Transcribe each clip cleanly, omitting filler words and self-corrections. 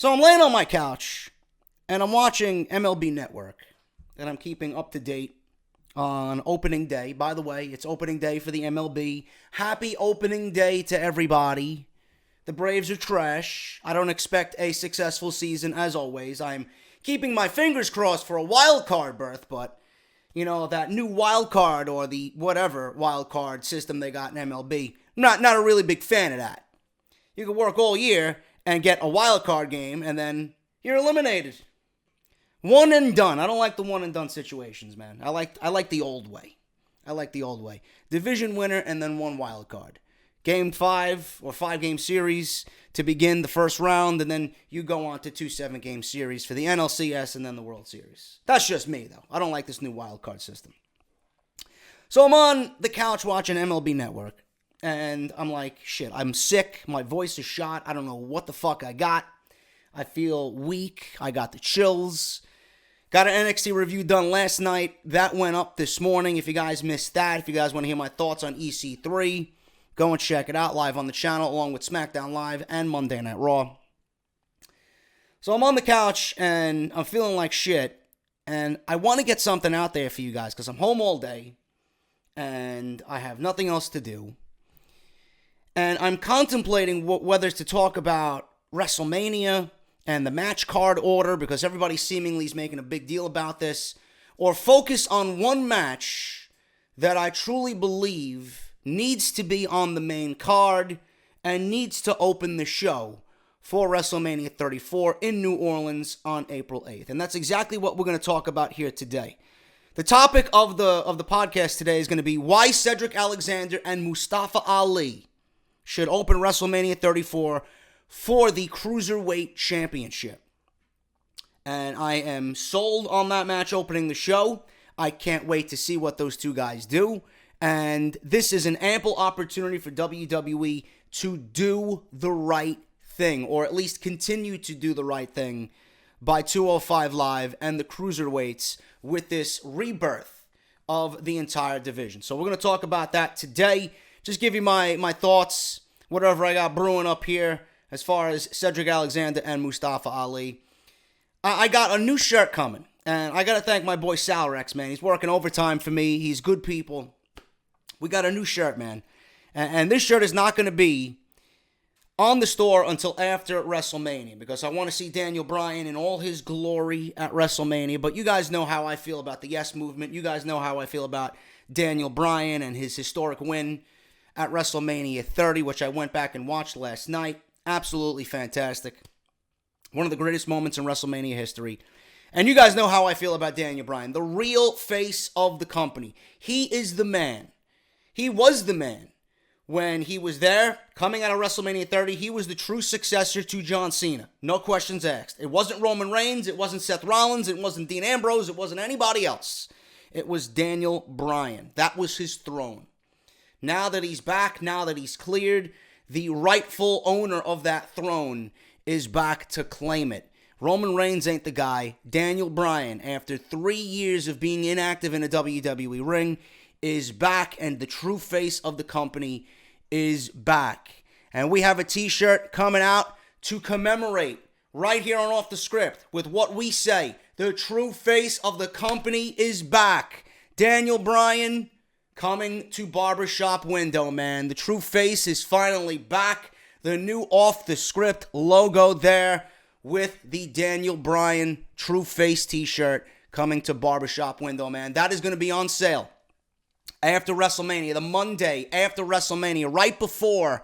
So I'm laying on my couch, and I'm watching MLB Network, and I'm keeping up to date on opening day. By the way, it's opening day for the MLB. Happy opening day to everybody. The Braves are trash. I don't expect a successful season, as always. I'm keeping my fingers crossed for a wild card berth, but, you know, that new wild card or the whatever wild card system they got in MLB, not a really big fan of that. You can work all year and get a wild card game, and then you're eliminated. One and done. I don't like the one and done situations, man. I like the old way. Division winner and then one wild card. Game 5 or 5-game series to begin the first round, and then you go on to 2 7-game series for the NLCS and then the World Series. That's just me, though. I don't like this new wild card system. So I'm on the couch watching MLB Network, and I'm like, shit, I'm sick. My voice is shot. I don't know what the fuck I got. I feel weak. I got the chills. Got an NXT review done last night. That went up this morning. If you guys missed that, if you guys want to hear my thoughts on EC3, go and check it out live on the channel, along with SmackDown Live and Monday Night Raw. So I'm on the couch, and I'm feeling like shit, and I want to get something out there for you guys, because I'm home all day, and I have nothing else to do. And I'm contemplating whether to talk about WrestleMania and the match card order, because everybody seemingly is making a big deal about this, or focus on one match that I truly believe needs to be on the main card and needs to open the show for WrestleMania 34 in New Orleans on April 8th. And that's exactly what we're going to talk about here today. The topic of the podcast today is going to be why Cedric Alexander and Mustafa Ali should open WrestleMania 34 for the Cruiserweight Championship. And I am sold on that match opening the show. I can't wait to see what those two guys do. And this is an ample opportunity for WWE to do the right thing, or at least continue to do the right thing by 205 Live and the Cruiserweights with this rebirth of the entire division. So we're going to talk about that today. Just give you my thoughts, whatever I got brewing up here as far as Cedric Alexander and Mustafa Ali. I got a new shirt coming, and I got to thank my boy Salrex, man. He's working overtime for me. He's good people. We got a new shirt, man. And this shirt is not going to be on the store until after WrestleMania, because I want to see Daniel Bryan in all his glory at WrestleMania. But you guys know how I feel about the Yes Movement. You guys know how I feel about Daniel Bryan and his historic win at WrestleMania 30, which I went back and watched last night. Absolutely fantastic. One of the greatest moments in WrestleMania history. And you guys know how I feel about Daniel Bryan, the real face of the company. He is the man. He was the man when he was there, coming out of WrestleMania 30. He was the true successor to John Cena. No questions asked. It wasn't Roman Reigns. It wasn't Seth Rollins. It wasn't Dean Ambrose. It wasn't anybody else. It was Daniel Bryan. That was his throne. Now that he's back, now that he's cleared, the rightful owner of that throne is back to claim it. Roman Reigns ain't the guy. Daniel Bryan, after 3 years of being inactive in a WWE ring, is back, and the true face of the company is back. And we have a t-shirt coming out to commemorate right here on Off the Script with what we say. The true face of the company is back. Daniel Bryan coming to Barbershop Window, man. The true face is finally back. The new Off the Script logo there with the Daniel Bryan True Face t-shirt coming to Barbershop Window, man. That is going to be on sale after WrestleMania, the Monday after WrestleMania, right before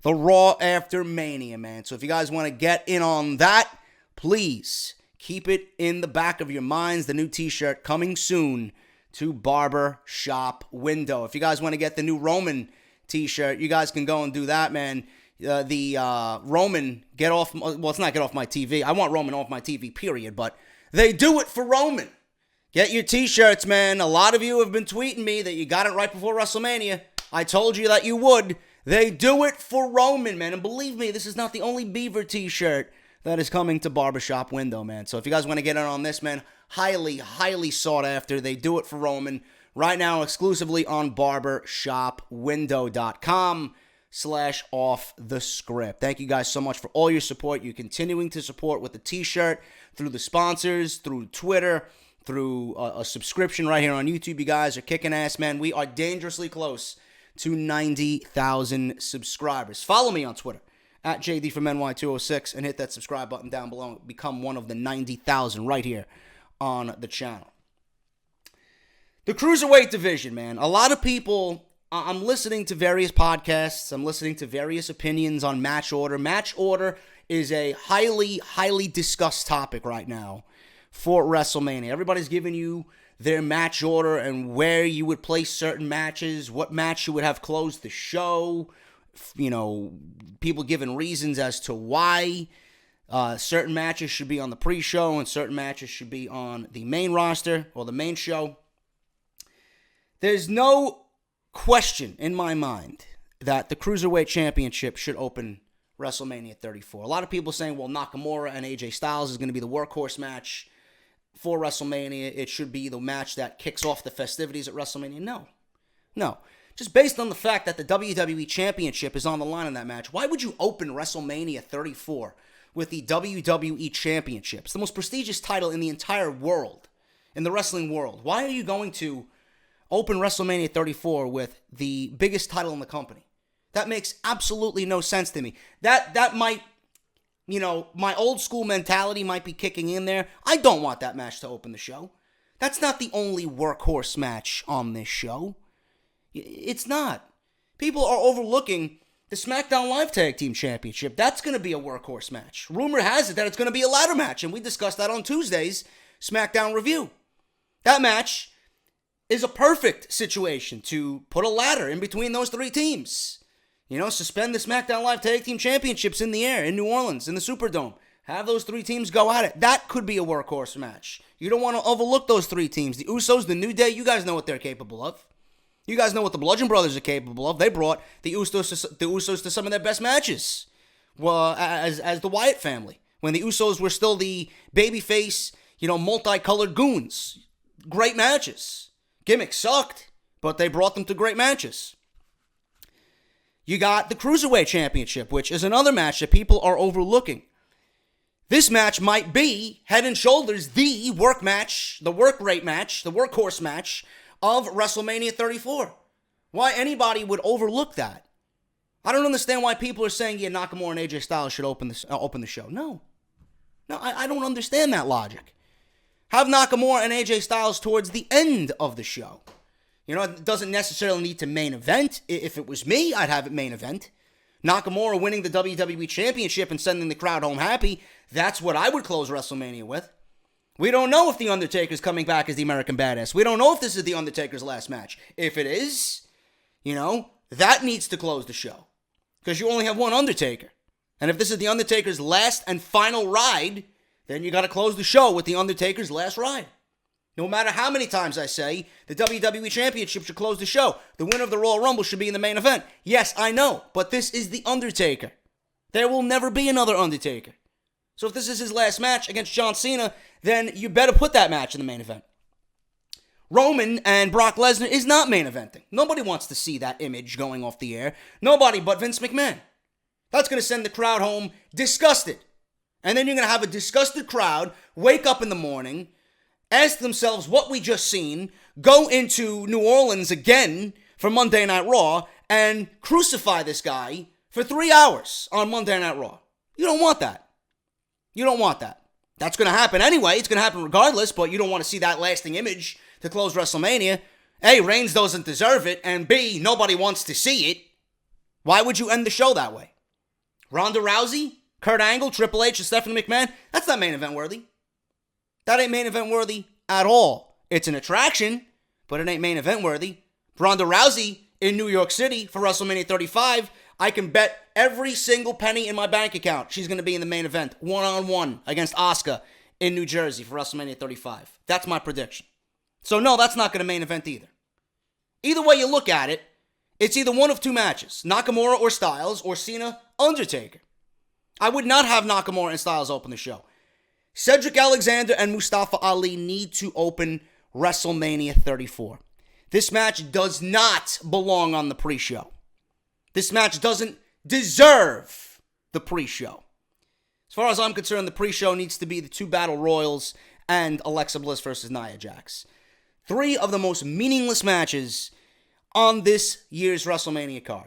the Raw after Mania, man. So if you guys want to get in on that, please keep it in the back of your minds. The new t-shirt coming soon to Barbershop Window. If you guys want to get the new Roman t-shirt, you guys can go and do that, man. The Roman, get off, well, it's not get off my TV. I want Roman off my TV, period, but they do it for Roman. Get your t-shirts, man. A lot of you have been tweeting me that you got it right before WrestleMania. I told you that you would. They do it for Roman, man. And believe me, this is not the only Beaver t-shirt that is coming to Barbershop Window, man. So if you guys want to get in on this, man, highly, highly sought after. They do it for Roman right now exclusively on barbershopwindow.com. off the script. Thank you guys so much for all your support. You're continuing to support with the t-shirt, through the sponsors, through Twitter, through a subscription right here on YouTube. You guys are kicking ass, man. We are dangerously close to 90,000 subscribers. Follow me on Twitter at JDFROMNY206 and hit that subscribe button down below and become one of the 90,000 right here on the channel. The Cruiserweight division, man. A lot of people, I'm listening to various podcasts. I'm listening to various opinions on match order. Match order is a highly, highly discussed topic right now for WrestleMania. Everybody's giving you their match order and where you would place certain matches, what match you would have closed the show. You know, people giving reasons as to why certain matches should be on the pre-show and certain matches should be on the main roster or the main show. There's no question in my mind that the Cruiserweight Championship should open WrestleMania 34. A lot of people saying, well, Nakamura and AJ Styles is going to be the workhorse match for WrestleMania. It should be the match that kicks off the festivities at WrestleMania. No. Just based on the fact that the WWE Championship is on the line in that match, why would you open WrestleMania 34 with the WWE Championship? It's the most prestigious title in the entire world, in the wrestling world. Why are you going to open WrestleMania 34 with the biggest title in the company? That makes absolutely no sense to me. That might, my old school mentality might be kicking in there. I don't want that match to open the show. That's not the only workhorse match on this show. It's not. People are overlooking the SmackDown Live Tag Team Championship. That's going to be a workhorse match. Rumor has it that it's going to be a ladder match, and we discussed that on Tuesday's SmackDown review. That match is a perfect situation to put a ladder in between those three teams. Suspend the SmackDown Live Tag Team Championships in the air in New Orleans, in the Superdome. Have those three teams go at it. That could be a workhorse match. You don't want to overlook those three teams. The Usos, the New Day, you guys know what they're capable of. You guys know what the Bludgeon Brothers are capable of. They brought the Usos to some of their best matches as the Wyatt family, when the Usos were still the babyface, multicolored goons. Great matches. Gimmicks sucked, but they brought them to great matches. You got the Cruiserweight Championship, which is another match that people are overlooking. This match might be head and shoulders the work match, the work rate match, the workhorse match of WrestleMania 34. Why anybody would overlook that? I don't understand why people are saying, yeah, Nakamura and AJ Styles should open the show. No, I don't understand that logic. Have Nakamura and AJ Styles towards the end of the show. It doesn't necessarily need to main event. If it was me, I'd have it main event. Nakamura winning the WWE Championship and sending the crowd home happy, that's what I would close WrestleMania with. We don't know if The Undertaker's coming back as the American Badass. We don't know if this is The Undertaker's last match. If it is, that needs to close the show. Because you only have one Undertaker. And if this is The Undertaker's last and final ride, then you got to close the show with The Undertaker's last ride. No matter how many times I say the WWE Championship should close the show, the winner of the Royal Rumble should be in the main event. Yes, I know, but this is The Undertaker. There will never be another Undertaker. So if this is his last match against John Cena, then you better put that match in the main event. Roman and Brock Lesnar is not main eventing. Nobody wants to see that image going off the air. Nobody but Vince McMahon. That's going to send the crowd home disgusted. And then you're going to have a disgusted crowd wake up in the morning, ask themselves what we just seen, go into New Orleans again for Monday Night Raw, and crucify this guy for 3 hours on Monday Night Raw. You don't want that. You don't want that. That's going to happen anyway. It's going to happen regardless, but you don't want to see that lasting image to close WrestleMania. A, Reigns doesn't deserve it, and B, nobody wants to see it. Why would you end the show that way? Ronda Rousey, Kurt Angle, Triple H, and Stephanie McMahon, that's not main event worthy. That ain't main event worthy at all. It's an attraction, but it ain't main event worthy. Ronda Rousey in New York City for WrestleMania 35, I can bet every single penny in my bank account she's going to be in the main event, one-on-one against Asuka in New Jersey for WrestleMania 35. That's my prediction. So no, that's not going to main event either. Either way you look at it, it's either one of two matches, Nakamura or Styles, or Cena, Undertaker. I would not have Nakamura and Styles open the show. Cedric Alexander and Mustafa Ali need to open WrestleMania 34. This match does not belong on the pre-show. This match doesn't deserve the pre-show. As far as I'm concerned, the pre-show needs to be the 2 Battle Royals and Alexa Bliss versus Nia Jax. 3 of the most meaningless matches on this year's WrestleMania card.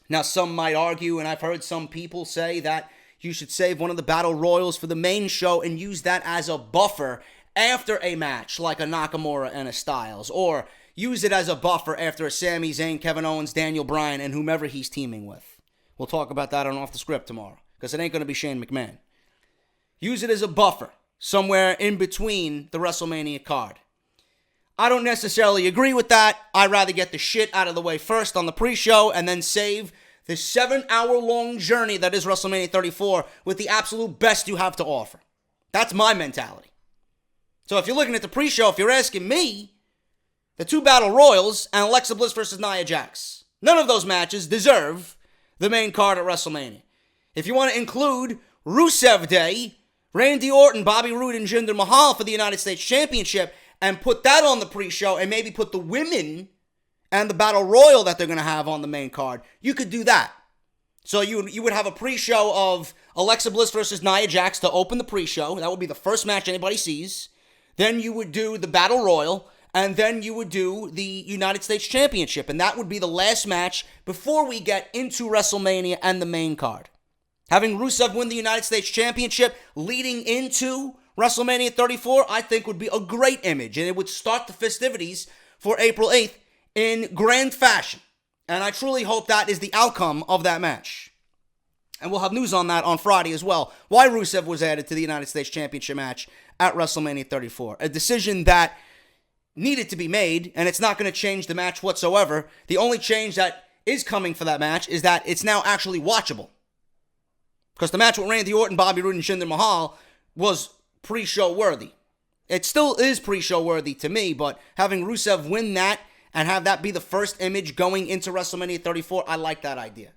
Now, some might argue, and I've heard some people say that you should save one of the Battle Royals for the main show and use that as a buffer after a match, like a Nakamura and a Styles, or use it as a buffer after a Sami Zayn, Kevin Owens, Daniel Bryan, and whomever he's teaming with. We'll talk about that on Off the Script tomorrow, because it ain't going to be Shane McMahon. Use it as a buffer somewhere in between the WrestleMania card. I don't necessarily agree with that. I'd rather get the shit out of the way first on the pre-show and then save the 7-hour-long journey that is WrestleMania 34 with the absolute best you have to offer. That's my mentality. So if you're looking at the pre-show, if you're asking me, the 2 Battle Royals and Alexa Bliss versus Nia Jax, none of those matches deserve the main card at WrestleMania. If you want to include Rusev Day, Randy Orton, Bobby Roode, and Jinder Mahal for the United States Championship, and put that on the pre-show, and maybe put the women and the Battle Royal that they're going to have on the main card, you could do that. So you would have a pre-show of Alexa Bliss versus Nia Jax to open the pre-show. That would be the first match anybody sees. Then you would do the Battle Royal, and then you would do the United States Championship, and that would be the last match before we get into WrestleMania and the main card. Having Rusev win the United States Championship leading into WrestleMania 34, I think would be a great image, and it would start the festivities for April 8th in grand fashion. And I truly hope that is the outcome of that match. And we'll have news on that on Friday as well, why Rusev was added to the United States Championship match at WrestleMania 34. A decision that needed to be made, and it's not going to change the match whatsoever. The only change that is coming for that match is that it's now actually watchable. Because the match with Randy Orton, Bobby Roode, and Jinder Mahal was pre-show worthy. It still is pre-show worthy to me, but having Rusev win that and have that be the first image going into WrestleMania 34, I like that idea.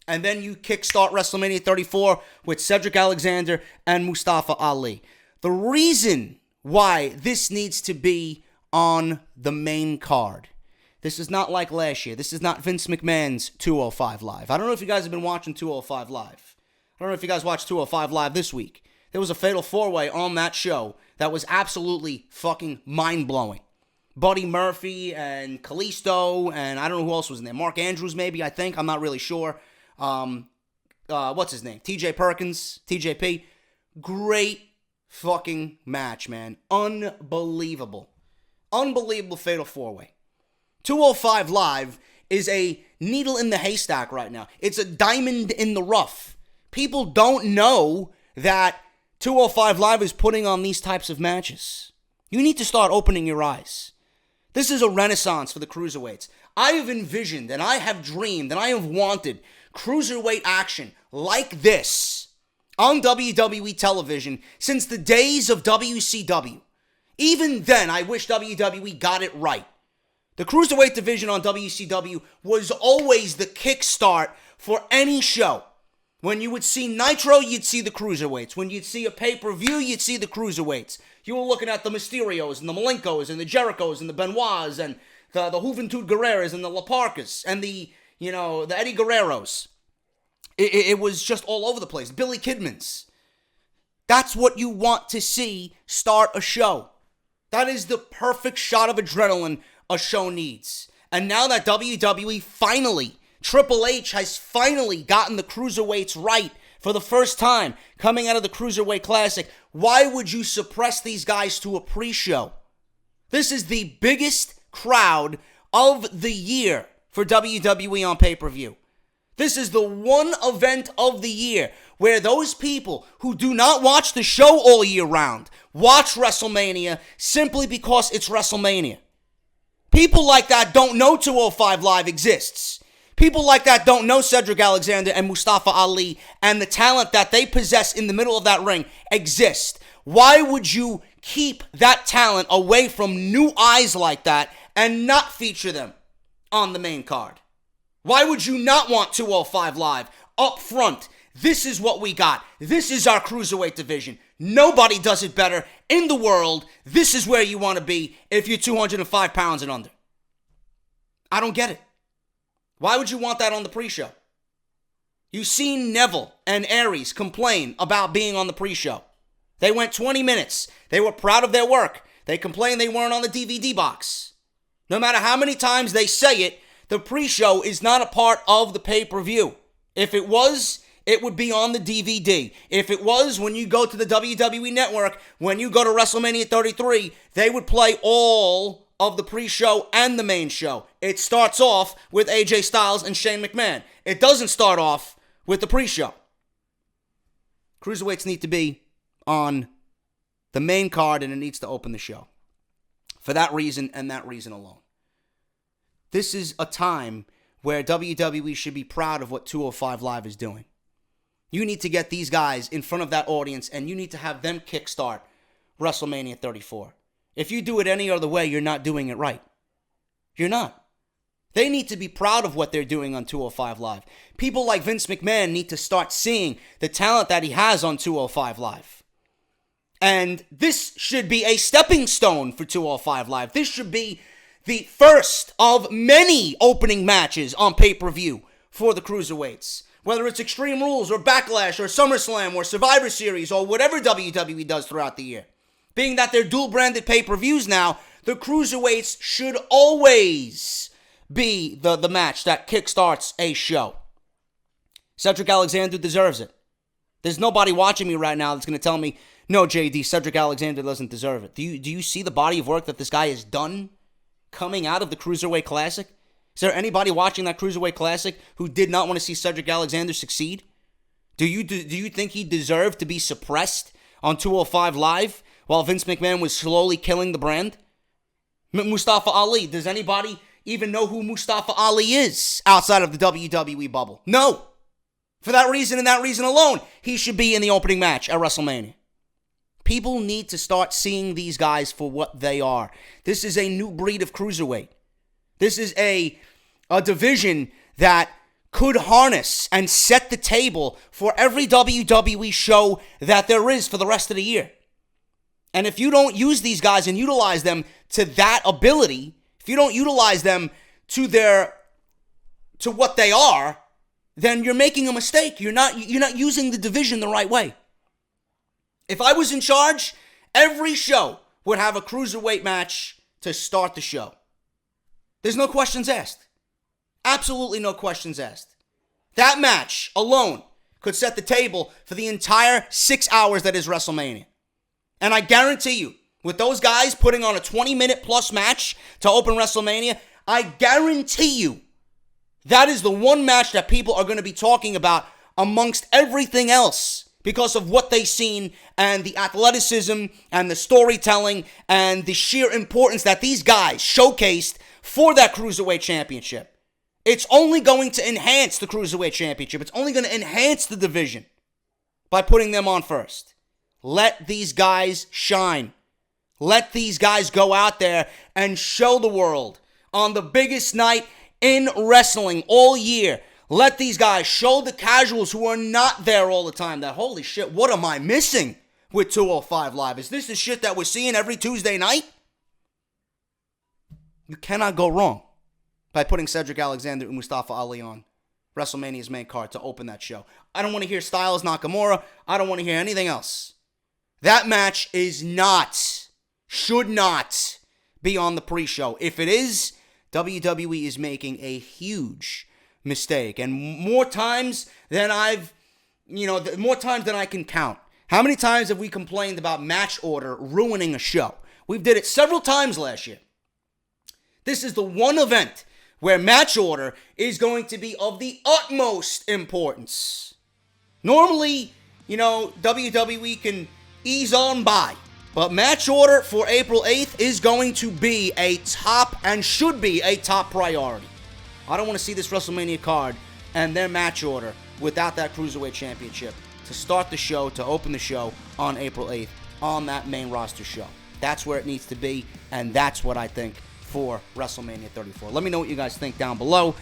And then you kickstart WrestleMania 34 with Cedric Alexander and Mustafa Ali. The reason why this needs to be on the main card. This is not like last year. This is not Vince McMahon's 205 Live. I don't know if you guys have been watching 205 Live. I don't know if you guys watched 205 Live this week. There was a fatal 4-way on that show that was absolutely fucking mind-blowing. Buddy Murphy and Kalisto, and I don't know who else was in there. Mark Andrews, maybe, I think. I'm not really sure. What's his name? TJ Perkins, TJP. Great fucking match, man. Unbelievable. Unbelievable fatal 4-way. 205 Live is a needle in the haystack right now. It's a diamond in the rough. People don't know that 205 Live is putting on these types of matches. You need to start opening your eyes. This is a renaissance for the cruiserweights. I have envisioned and I have dreamed and I have wanted cruiserweight action like this on WWE television since the days of WCW. Even then, I wish WWE got it right. The cruiserweight division on WCW was always the kickstart for any show. When you would see Nitro, you'd see the cruiserweights. When you'd see a pay-per-view, you'd see the cruiserweights. You were looking at the Mysterios and the Malenkos and the Jerichos and the Benoits and the Juventud Guerreras and the La Parkas and the Eddie Guerreros. It was just all over the place. Billy Kidmans. That's what you want to see start a show. That is the perfect shot of adrenaline a show needs. And now that WWE finally, Triple H has finally gotten the cruiserweights right for the first time coming out of the Cruiserweight Classic, why would you suppress these guys to a pre-show? This is the biggest crowd of the year for WWE on pay-per-view. This is the one event of the year where those people who do not watch the show all year round watch WrestleMania simply because it's WrestleMania. People like that don't know 205 Live exists. People like that don't know Cedric Alexander and Mustafa Ali and the talent that they possess in the middle of that ring exist. Why would you keep that talent away from new eyes like that and not feature them on the main card? Why would you not want 205 Live up front? This is what we got. This is our cruiserweight division. Nobody does it better in the world. This is where you want to be if you're 205 pounds and under. I don't get it. Why would you want that on the pre-show? You've seen Neville and Aries complain about being on the pre-show. They went 20 minutes. They were proud of their work. They complained they weren't on the DVD box. No matter how many times they say it, the pre-show is not a part of the pay-per-view. If it was, it would be on the DVD. If it was, when you go to the WWE Network, when you go to WrestleMania 33, they would play all of the pre-show and the main show. It starts off with AJ Styles and Shane McMahon. It doesn't start off with the pre-show. Cruiserweights need to be on the main card, and it needs to open the show. For that reason and that reason alone. This is a time where WWE should be proud of what 205 Live is doing. You need to get these guys in front of that audience, and you need to have them kickstart WrestleMania 34. If you do it any other way, you're not doing it right. You're not. They need to be proud of what they're doing on 205 Live. People like Vince McMahon need to start seeing the talent that he has on 205 Live. And this should be a stepping stone for 205 Live. This should be the first of many opening matches on pay-per-view for the Cruiserweights. Whether it's Extreme Rules or Backlash or SummerSlam or Survivor Series or whatever WWE does throughout the year. Being that they're dual-branded pay-per-views now, the Cruiserweights should always be the match that kickstarts a show. Cedric Alexander deserves it. There's nobody watching me right now that's going to tell me, no, JD, Cedric Alexander doesn't deserve it. Do you see the body of work that this guy has done coming out of the Cruiserweight Classic? Is there anybody watching that Cruiserweight Classic who did not want to see Cedric Alexander succeed? Do you think he deserved to be suppressed on 205 Live while Vince McMahon was slowly killing the brand? Mustafa Ali, does anybody even know who Mustafa Ali is outside of the WWE bubble? No. For that reason and that reason alone, he should be in the opening match at WrestleMania. People need to start seeing these guys for what they are. This is a new breed of cruiserweight. This is a division that could harness and set the table for every WWE show that there is for the rest of the year. And if you don't use these guys and utilize them to that ability, if you don't utilize them to what they are, then you're making a mistake. You're not using the division the right way. If I was in charge, every show would have a cruiserweight match to start the show. There's no questions asked. Absolutely no questions asked. That match alone could set the table for the entire 6 hours that is WrestleMania. And I guarantee you, with those guys putting on a 20-minute plus match to open WrestleMania, I guarantee you that is the one match that people are going to be talking about amongst everything else because of what they've seen and the athleticism and the storytelling and the sheer importance that these guys showcased for that Cruiserweight Championship. It's only going to enhance the Cruiserweight Championship. It's only going to enhance the division by putting them on first. Let these guys shine. Let these guys go out there and show the world on the biggest night in wrestling all year. Let these guys show the casuals who are not there all the time that, holy shit, what am I missing with 205 Live? Is this the shit that we're seeing every Tuesday night? You cannot go wrong by putting Cedric Alexander and Mustafa Ali on WrestleMania's main card to open that show. I don't want to hear Styles Nakamura. I don't want to hear anything else. That match should not be on the pre-show. If it is, WWE is making a huge mistake. And more times than I can count. How many times have we complained about match order ruining a show? We've did it several times last year. This is the one event where match order is going to be of the utmost importance. Normally, WWE can ease on by. But match order for April 8th is going to be a top and should be a top priority. I don't want to see this WrestleMania card and their match order without that Cruiserweight Championship to start the show, to open the show on April 8th on that main roster show. That's where it needs to be, and that's what I think for WrestleMania 34. Let me know what you guys think down below.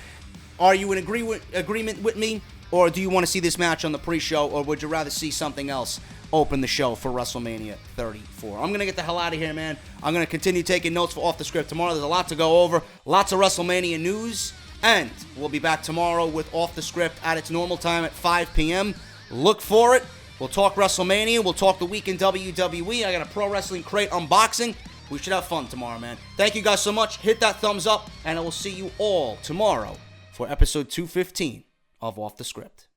Are you in agreement with me, or do you want to see this match on the pre-show, or would you rather see something else open the show for WrestleMania 34? I'm going to get the hell out of here, man. I'm going to continue taking notes for Off the Script tomorrow. There's a lot to go over, lots of WrestleMania news, And we'll be back tomorrow with Off the Script at its normal time at 5 p.m. Look for it. We'll talk WrestleMania. We'll talk the week in WWE. I got a Pro Wrestling Crate unboxing. We should have fun tomorrow, man. Thank you guys so much. Hit that thumbs up, and I will see you all tomorrow for episode 215 of Off the Script.